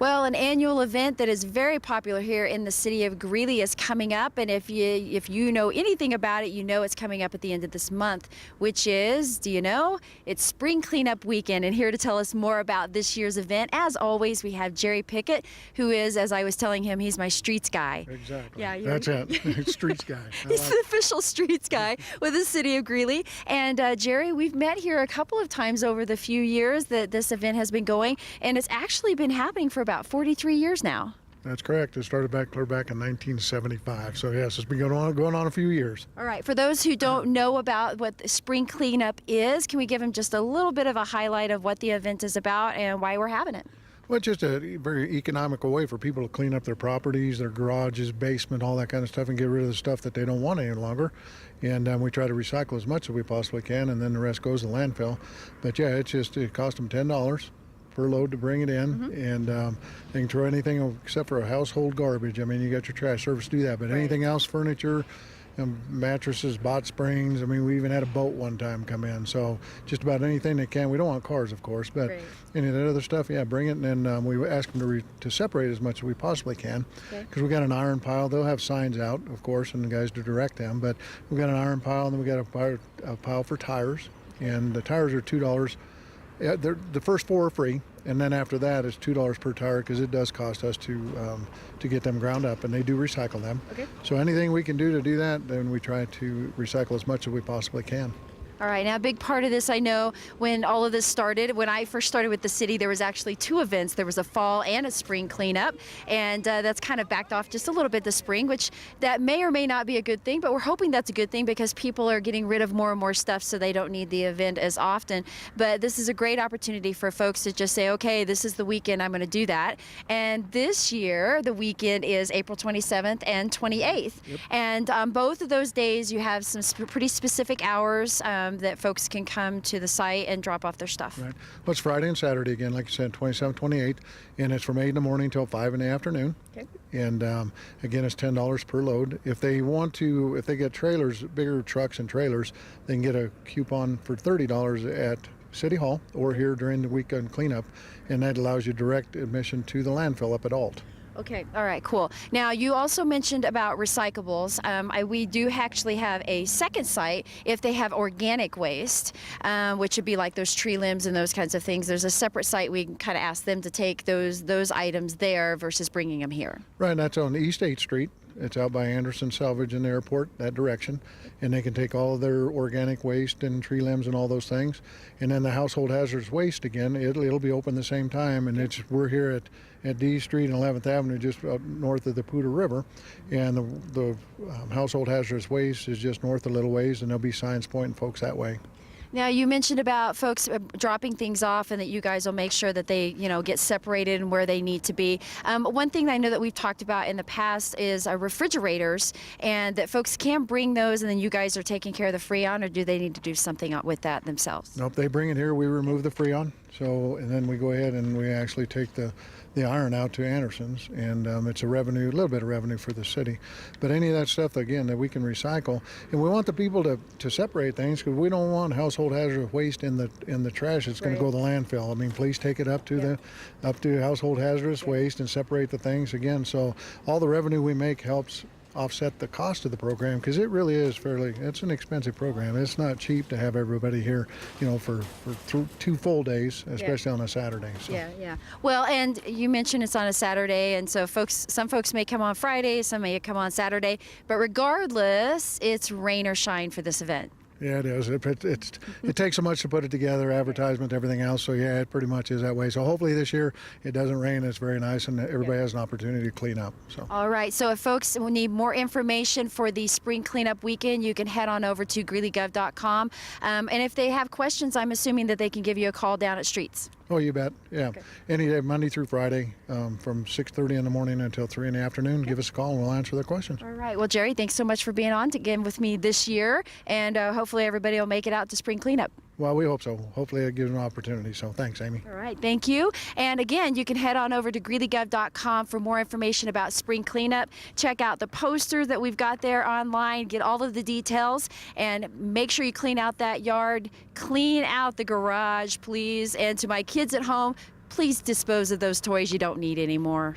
Well, an annual event that is very popular here in the city of Greeley is coming up, and if you know anything about it, you know it's coming up at the end of this month, which is, do you know? It's Spring Cleanup Weekend, and here to tell us more about this year's event, as always, we have Jerry Pickett, who is, as I was telling him, he's my streets guy. Exactly. Yeah, that's it. Streets guy. He's the official streets guy with the city of Greeley. And Jerry, we've met here a couple of times over the few years that this event has been going, and it's actually been happening for about 43 years now. That's correct. It started clear back in 1975. So yes, it's been going on a few years. All right. For those who don't know about what the Spring Cleanup is, can we give them just a little bit of a highlight of what the event is about and why we're having it? Well, it's just a very economical way for people to clean up their properties, their garages, basement, all that kind of stuff, and get rid of the stuff that they don't want any longer. And we try to recycle as much as we possibly can, and then the rest goes to landfill. But yeah, it costs them $10 per load to bring it in, and they can throw anything except for a household garbage. I mean, you got your trash service to do that, but anything else, furniture, mattresses, bot springs. I mean, we even had a boat one time come in. So just about anything they can. We don't want cars, of course, but any of that other stuff, yeah, bring it. And then we ask them to separate as much as we possibly can, because we got an iron pile. They'll have signs out, of course, and the guys to direct them. But we got an iron pile, and then we got a pile for tires, and the tires are $2. Yeah, the first 4 are free, and then after that it's $2 per tire, because it does cost us to get them ground up, and they do recycle them. Okay. So anything we can do to do that, then we try to recycle as much as we possibly can. All right, now a big part of this, I know, when all of this started, when I first started with the city, there was actually 2 events. There was a fall and a spring cleanup, and that's kind of backed off just a little bit this spring, which that may or may not be a good thing, but we're hoping that's a good thing because people are getting rid of more and more stuff so they don't need the event as often. But this is a great opportunity for folks to just say, okay, this is the weekend, I'm going to do that. And this year, the weekend is April 27th and 28th. Yep. And both of those days, you have some pretty specific hours that folks can come to the site and drop off their stuff. Right. Well, it's Friday and Saturday again, like you said, 27th, 28th, and it's from 8 in the morning till 5 in the afternoon. Okay. And again, it's $10 per load. If they get trailers, bigger trucks and trailers, they can get a coupon for $30 at City Hall or here during the weekend cleanup, and that allows you direct admission to the landfill up at Alt. Okay, all right, cool. Now, you also mentioned about recyclables. We do actually have a second site if they have organic waste, which would be like those tree limbs and those kinds of things. There's a separate site we can kind of ask them to take those items there versus bringing them here. Right, that's on East 8th Street. It's out by Anderson Salvage in the airport, that direction. And they can take all of their organic waste and tree limbs and all those things. And then the household hazardous waste, again, it'll be open the same time. And we're here at D Street and 11th Avenue, just up north of the Poudre River. And the household hazardous waste is just north a little ways, and there'll be signs pointing folks that way. Now, you mentioned about folks dropping things off and that you guys will make sure that they, get separated and where they need to be. One thing I know that we've talked about in the past is refrigerators, and that folks can bring those, and then you guys are taking care of the Freon, or do they need to do something with that themselves? Nope, they bring it here, we remove the Freon. So, and then we go ahead and we actually take the iron out to Anderson's, and it's a little bit of revenue for the city. But any of that stuff, again, that we can recycle, and we want the people to separate things, because we don't want household hazardous waste in the trash that's going to go to the landfill. I mean, please take it up to household hazardous waste and separate the things again. So all the revenue we make helps offset the cost of the program, because it really is it's an expensive program. It's not cheap to have everybody here, for 2 full days, especially on a Saturday. So. Yeah. Well, and you mentioned it's on a Saturday, and so some folks may come on Friday, some may come on Saturday, but regardless, it's rain or shine for this event. Yeah, it is. It takes so much to put it together, advertisement, everything else. So yeah, it pretty much is that way. So hopefully this year it doesn't rain. It's very nice, and everybody has an opportunity to clean up. So. All right. So if folks need more information for the spring cleanup weekend, you can head on over to greeleygov.com. And if they have questions, I'm assuming that they can give you a call down at Streets. Oh, you bet. Yeah. Okay. Any day, Monday through Friday, from 6:30 in the morning until 3 in the afternoon. Okay. Give us a call and we'll answer their questions. All right. Well, Jerry, thanks so much for being on again with me this year, and hopefully everybody will make it out to spring cleanup. Well, we hope so. Hopefully it gives an opportunity. So thanks, Amy. All right. Thank you. And again, you can head on over to greeleygov.com for more information about spring cleanup. Check out the posters that we've got there online. Get all of the details, and make sure you clean out that yard. Clean out the garage, please. And to my kids at home, please dispose of those toys you don't need anymore.